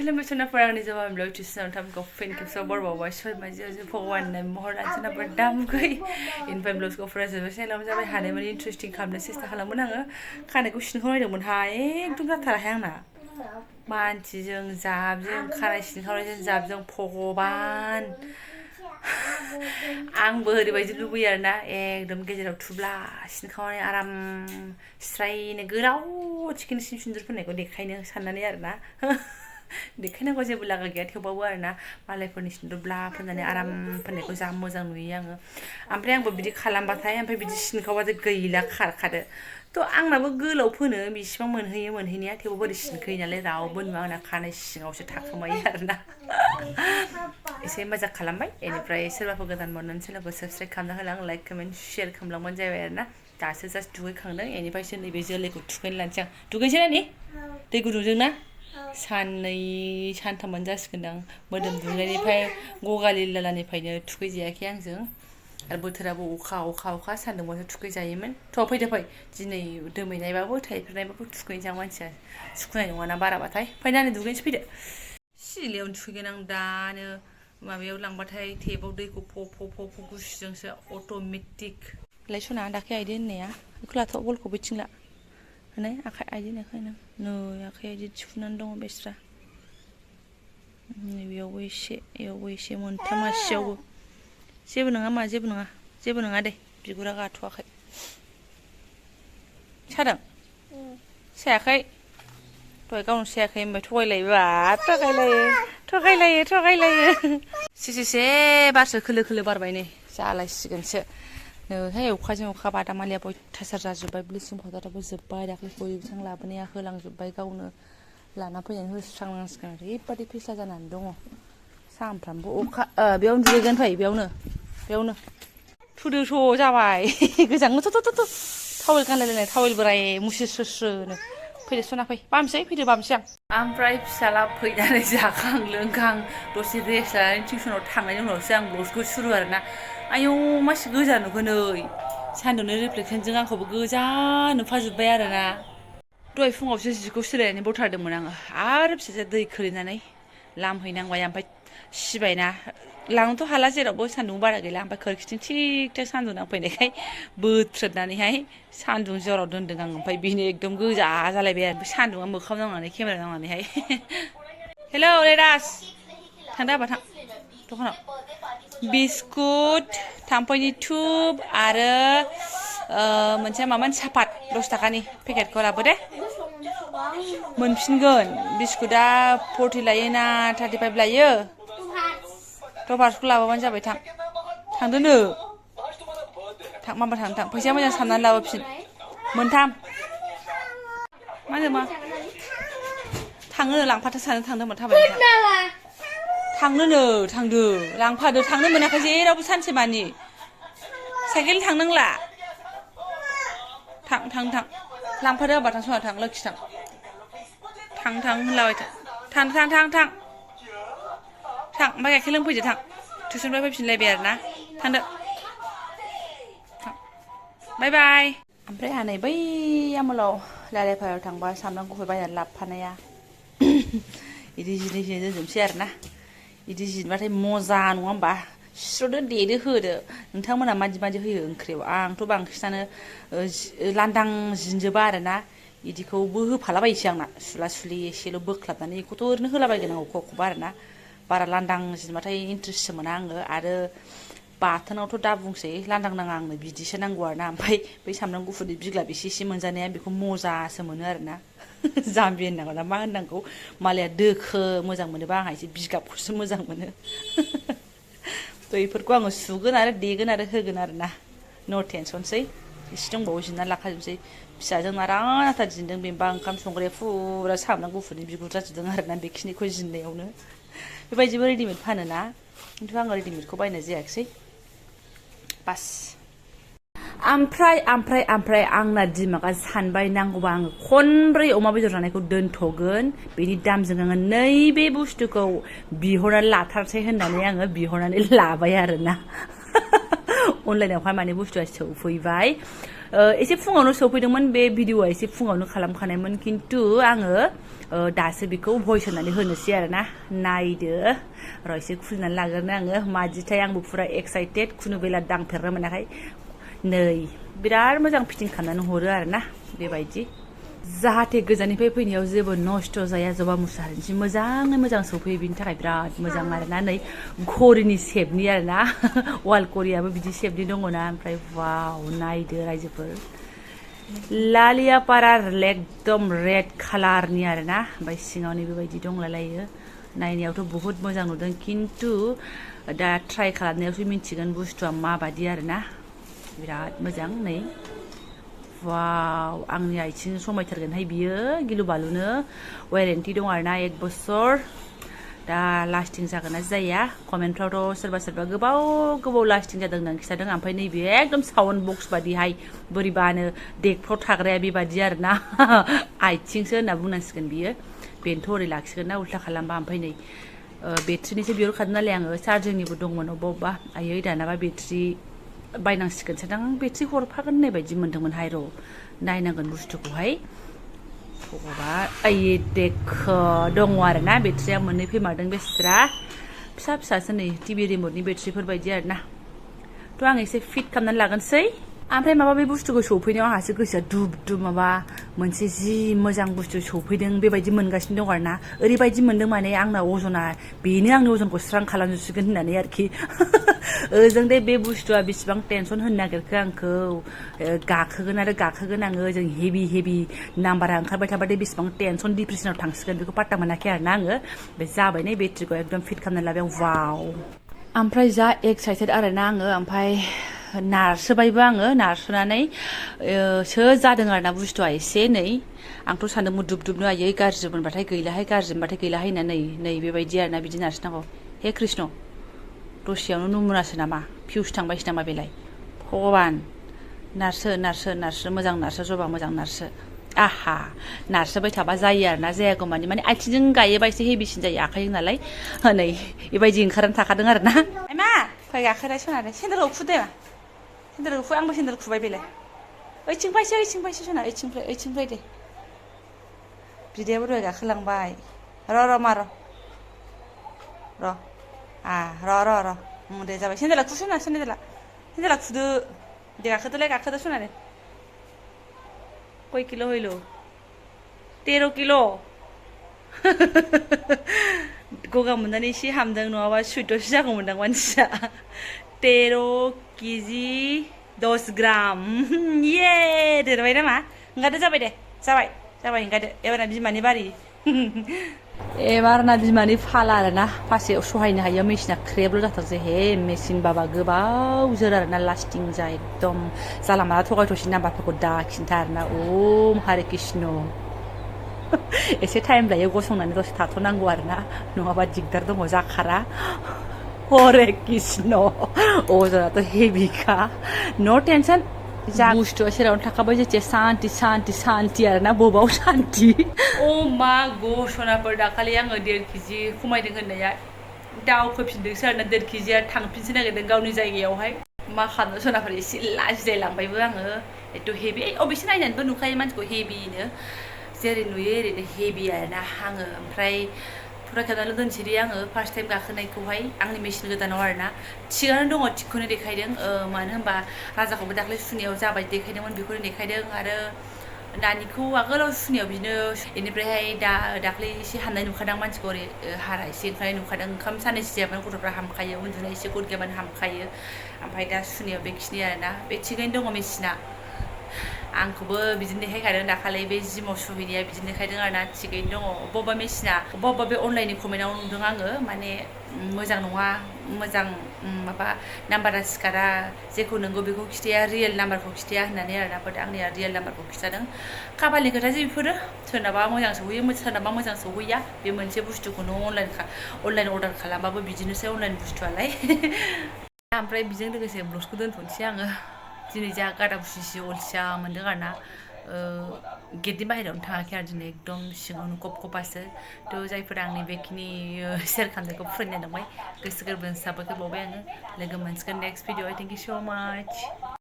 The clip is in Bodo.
खुलुमबाय आंनि Jobanivlog टिउसनाव थामखौ फिन खेबसेयाव बरबावबाय सोरमाजों भगवाननि महर आनसनाबो दामगै इनफाय ब्लग्सखौ फरायजोबबाय चेनेलाव जाबाय हानायमानि इन्टारेस्टिं खालामनो सेस्था खालामोन आङो खानायखौ सिनखावनायदोंमोन एकदम जाथाराखै आंना मानसिजों जाबजों खानाय सिनखावनायजों जाबजों भगवान आंबो ओरैबायदि लुबैयो आरोना एकदम गेजेराव थुब्ला सिनखावनानै आराम स्रायनो गोलाव थिखिनिसिम सिन्दुर फोननायखौ देखायनो साननानै आरोना देखायनांगौ जेबो लागा गैया थेवबाबो आरोना मालायफोरनि सिन्दुर ब्ला फोननानै आराम फोननायखौ जा मोजां नुयो आङो ओमफ्राय आंबो बिदि खालामबाथाय ओमफ्राय बिदि सिनखावबाथाय गैला खारखादो थ' आंनाबो गोलाव फोनो बिसिबां मोनहैयो मोनहैनाया थेवबो बोरै सिनखोयो नालाय रावबो नुवा आंना खानाय सिङावसो थाखोमायो आरोना एसे मजाक खालामबाय बेनिफ्राय सोरबाफोर गोदान मोननानै चेनेलखौ साबस्क्राइब खालामना होलां लाइक कमेन्ट शेयार खालामलांबानो जाबाय आरोना दासो जास्ट दुगैखांदों बेनिफ्रायसो नैबे जोलैखौ थुखैनो लानोसै आं दुगैनोसै नानि दै गुदुंजों ना साननै सानथामानो जासिगोनदां मोदोम दुंनायनिफ्राय गगा लिलानिफ्रायनो थुखैजायाखै आंजों आरो बोथोराबो अखा सान्दुंबासो थुखैजायोमोन थ' फैदो फै दिनै दोमैनायबाबो थाइफ्रिनायबाबो थुखैनोसै आं मानसिया सुखुनाय नङाना बाराबाथाय फैनानै दुगैनोसै फैदो सिलायावनो थुखैगोन आं दानो माबायाव लांबाथाय टेपआव दैखौ फ गुसुजोंसो अट'मेटिक लाय सना दाख्लै आइदि होननाया बेखौ लाथ' बलखौ बैथिंला नै आखाइ आइदि नोखायनो नै आखाइ आइदि थिफुनानै दङ बेस्रा नैबेयावबो एसे मोनथाम आसियावबो जेबो नङा मा जेबो नङा दे बिगुरा गाथ'वाखै सादों सायाखै दहाय गावनो सायाखै होनबाय थगायलायो से बारसो खोलो बारबाय नै जालायसिगोनसो नैहाय अखाजों अखा बादामालिया बयथासार जाजोब्बाय ब्लिचिं पाउडाराबो जोब्बाय दाख्लै बयबो लाबोनाया होलांजोब्बाय गावनो लाना फैनानै होस्रांनांसिगोन ओरैबादि फिस्ला जानानै दङ सानफ्रामबो अखा बेयावनो दुगैगोन फै बेयावनो थुदोस' जाबाय गोजां थावेल गानलायलायनाय थावेल बोराय मुसिस्रोनो फैदो सना फै बामसै आं ओमफ्राय फिसाला फैनानै जाखां लोंखां दसे रेस्ट लानानै टिउसनाव थांनायनि उनावसो आं ब्लग्सखौ सुरु आरोना आयौ मासि गोजा नुखो नै सान्दुंनि रिफ्लेक्सनजों आंखौबो गोजा नुफाजोब्बाय आरोना दहाय फुङावसो जिखौ सोलायनानै बथारदोंमोन आङो आरो फिसाजोआ दै खोलैनानै लामहैनांबाय ओमफ्राय सिबायना लांनोथ' हाला जेरावबो सान्दुं बारा गैला ओमफ्राय खोरखिथिं थिग सान्दुं नांफैनायखाय बोथ्रोदनानैहाय सान्दुं जराव दोनदों आं ओमफ्राय बेनो एकदम गोजा जालायबाय आरो सान्दुंआ मोखां नांनानै केमेरा नांनानैहाय हेलौ रेदास थांदो आबा थां दखानाव बिस्कुट थाम्फैनि धुप आरो मोनसे माबानि सापात 10 थाखानि पेकेटखौ लाबो दे मोनफिनगोन बिस्कुटआ 40 लायोना 35 लायो टपार्सखौ लाबोबानो जाबाय थांदोनो थां माबा थां फैसाया मोजां साननानै लाबोफिन मोनथाम मा होनो मा थांनो लांफाथो सानो थांदोंमोन थाबाय थांदो लांफादो थांनो मोनाखै जेरावबो सानसे मानि साइकेल थांनांला थां लांफादो आबा थां सना थां लोखि थां होनलाबाय थां ओमफ्राय गाइखेर लोंफैदो थां टिउसननिफ्राय फैफिनलायबाय आरोना थांदो बाय ओमफ्राय आनै बै आमोलाव लालायफारायाव थांबा सामब्राम गुफुर बायनानै लाबोफानाया बिदि जिनिस दोनजोबनोसै आरोना बिदि जिनबाथाय मजा नङा होमबा सुस्र'दो देदो होदो नोंथांमोना मादि होयो ओंख्रियाव आंथ' बांसिनानो लांदां जिनजोबा आरोना बिदिखौबो होफालाबायसै आंना सुला एसेल' बोख्लाबनानै बेखौथ' ओरैनो होलाबायगोन आं अबेखौबा आरोना बारा लांदां जिनबाथाय इन्ट्रेस्टसो मोना आङो आरो बाथोनावथ' दा बुंसै लांदां नाङा आंनो बिदिसो नांगौ आरोना ओमफ्राय बै सामब्राम गुफुरनि बिग्लाब एसे मोनजानाया बेखौ मजासो मोनो आरोना जाम्बि होननांगौ ना मा होननांगौ मालाया दोखो मोजां मोनोबा आंहा एसे बिगाबखौसो मोजां मोनो थ' बेफोरखौ आङो सुगोन आरो देगोन आरो होगोन आरोना न' टेनसनसै एसे दंबावो जिनना लाखाजोबसै फिसाजों नाथा जिनदों बेनोबा ओंखाम संग्राया फुरा सामब्राम गुफुरनि बिगुर जाजोबदों आरोना बेखिनिखौ जिननायावनो बेबायदिबो रेडिमेड फानोना खिन्थु आङो रेडिमेडखौ बायनाय जायाखिसै बास ओमफ्राय आंना दिमागा सानबाय नांगौबा आङो खनब्रै अमा बेदर जानायखौ दोनथ'गोन बेनि दामजों आङो नैबे बुस्थुखौ बिहरनानै लाथारसै होननानै आङो बिहरनानै लाबाय आरोना अनलाइनावहाय माने बुस्थुआ सौफैबाय एसे फुङावनो सौफैदोंमोन बे भिडिअआ एसे फुङावनो खालामखानायमोन खिन्थु आङो दासो बेखौ भइस होनानै होनोसै आरोना नायदो र' एसे खुलिनानै लाग्रोनो आङो मादिथाय आंबो फुरा एक्साइटेड खुनु बेला दांफेरनो मोनाखै नै बिराद मोजां फिटिं खालामनानै हरो आरोना बेबायदि जाहाथे गोजाननिफ्राय फैनायाव जेबो नस्थ' जाया जबा मुसाहारिनिसिम मोजाङै मोजां सौफैयो बिनि थाखाय बिराद मोजां आरोना नै घरिनि शेपनि आरोना वाल घरियाबो बिदि शेपनि दङना ओमफ्राय वाव नायदो रायजोफोर लालियापारा एकदम रेड कालारनि आरोना ओमफ्राय सिङावनि बेबायदि दंलायलायो नायनायावथ' बहुत मोजां नुदों खिन्थु दा ट्राइ खालामनायावसो मिन्थिगोन बुस्थुआ माबादि आरोना बिराद मोजां नै वाव आंनि आथिं समायथारगोनहाय बियो गिलु बालुनो वारेन्टि दं आरोना 1 बोसोर दा लास्टिं जागोन ना जाया कमेन्टफ्रावथ' सोरबा गोबाव लास्टिं जादों होननानै खिथादों ओमफ्राय नैबे एकदम साउन्ड बक्स बादिहाय बोरैबानो डेकफ्राव थाग्राया बेबादि आरोना आथिंसो होनना बुंनांसिगोन बियो बेनोथ' ओरै लाखिगोन ना उल्था खालामबा ओमफ्राय नै बेट्रिनिसो बिहरखादों नालाय आङो चार्जिंनिबो दंमोन अबेबा आयै दानाबा बेट्रि बायनांसिगोनसो दां बेट्रि हरफागोन होननाय बायदि मोन्दोंमोनहाय र' नायनांगोन बुस्थुखौहाय बबा आयै देखो दङ आरोना बेट्रिया मोननै फैमारदों बेस्रा फिसा फिसासो नै टिभि रिमटनि बेट्रिफोर बायदि आरोना थ' आं एसे फिट खालामनानै लागोनसै ओमफ्राय माबा बे बुस्थुखौ सौफैनायाव आंहासो गोसोआ दुब माबा मोनसे जि मोजां बुस्थु सौफैदों बेबायदि मोनगासिनो दं आरोना ओरैबायदि मोनदों माने आंना अजना बेनो आंनि अजनखौ स्रां खालामजोबसिगोन होननानै आरोखि ओजों दे बे बुस्थुआ बेसेबां टेनसन होनो नागिरखो आंखौ गाखोगोन आङो ओजों हेभि नाम्बारा ओंखारबाय थाबाथाय बेसेबां टेनसन डिप्रेसनाव थांसिगोन बेखौ पात्ता मोनाखै आरोना आङो बे जाबाय नै बेट्रिखौ एकदम फिट खालामनानै लाबाय आं वाव ओमफ्राय जा एक्साइटेड आरोना आङो ओमफ्राय नारसोबायबो आङो नारसोनानै सो जादों आरोना बुस्थुआ एसे नै आंथ' सानदोंमोन दुबनो आयै गाज्रि मोनबाथाय गैलाहाय होननानै नै बेबायदि आरोना बिदि नारसोनांगौ हे कृष्ण दसेयावनो नमुनासो नामा फिउस थांबायसो नामा बेलाय भगबान नारसो मोजां नारसो जबा मोजां नारसो आहा नारसोबाय थाबा जायो आरोना जायागौ माने आथिंजों गायोबा एसे हेभिसिन जायो आखाइजों नालाय नै बेबायदि ओंखारनानै थाखादों आरोना मा फै गाखोनाय सनानै सेन्देलखौ खुदे सेन्देलखौ खु आंबो सेन्देल खुबाय बेलाय ओइथिंफायसो सना ओइथिंफाय दे बिदायाबो दहाय गाखोलांबाय र' मा र' दे जाबाय सेन्देला खुसना सेन्देला खुदो दे गाखोदो सना दे कय किल' हइल 13 किल' गगा मोननानै एसे हामदों नङाबा सुइटसो जागौमोनदां मानसिया 13 केजि 10 ग्राम ये देरबाय नामा ओंखारदो जाबाय ओंखारदो एबारना बिमानि बारि एबारना बिमानि फाला आरोना फासेयाव सहायनो हायो मेसिना क्रेबल' जाथारसै हे मेसिन बाबा गोबाव जोर आरोना लास्टिं जा एकदम जाला माला थगाय थसि नाम्बारफोरखौ दा खिन्था आरोना ओम हरे कृष्ण एसे टाइम लायो गसंनानै दसे थाथ'नांगौ आरोना नङाबा दिगदार दङ जाखारा हरे कृष्ण अजनाथ' हेभिखा नो टेनसन जा बुस्थुआ सेरावनो थाखाबाय जेथिया सान्ति आरोना बबाव सान्ति अ मा गसनाफोर दाखालि आङो 1.5 केजि खमायदों होननाया दावखोफिनदोंसो आरोना 1.5 केजिया थांफिनसो नागिरदों गावनि जायगायावहाय मा खालामनो सनाफोर एसे लाजिलायलांबायबो आङो एथ' हेभि अबेसे नायनानैबो नुखायो मानसिखौ हेभिनो जेरै नुयो ओरैनो हेभि आरोना आङो ओमफ्राय फुरा खेबनानै दोनसै दे आङो फार्स्ट टाइम गाखोनायखौहाय आंनि मेसिन गोदानाव आरोना थिगानो दङ थिगखौनो देखायदों मानो होनबा राजाखौबो दाख्लै सुनायाव जाबाय देखायदोंमोन बेखौनो देखायदों आरो दानिखौ आगोलाव सुनायाव बिदिनो बेनिफ्रायहाय दाख्लै एसे हामनाय नुखादों मानसिखौ ओरै हारा एसे ओंखारनाय नुखादों ओंखाम सानैसो जायाबानो गथ'फ्रा हामखायो उन्दुनाय एसे गद गैयाबानो हामखायो ओमफ्राय दा सुनायाव बेखिनि आरोना बे थिगैनो दङ मेसिना आंखौबो बिदिनो देखायखादों दाखालि बे जिमाव सुहैनाया बिदिनो देखायदों आरोना थिगैनो दङ बबेबा मेसिना बबेबा बे अनलाइननि कमेन्टआव नुदों आङो माने मोजां नङा मोजां माबा नाम्बारा सिखारा जेखौ नंगौ बेखौ खिथाया रियेल नाम्बारखौ खिथाया होननानै आरोना बाट आंनिया रियेल नाम्बारखौ खिथादों खाफालनि खोथासो बेफोरो सोरनाबा मोजां सौहैयो सोरनाबा मोजां सौहैया बे मोनसे बुस्थुखौनो अनलाइन अर्डार खालामबाबो बिदिनोसै अनलाइन बुस्थुआलाय ओमफ्राय बेजों लोगोसे ब्लगखौ दोनथ'नोसै आङो दिनै जा गादा खुसिसि अलसिया मोनदों आरोना गेटनि बाहेरायावनो थाङाखै आरो दिनै एकदम सिङावनो कपासो थ' जायफोरा आंनि बेखिनि सेयार खालामनायखौ फरायनाय दंबाय गोसो गोरबोजों साबायखर बावबाय आङो लोगो मोनसिगोन नेक्स्ट भिडिअ' थेंक इउ स' माच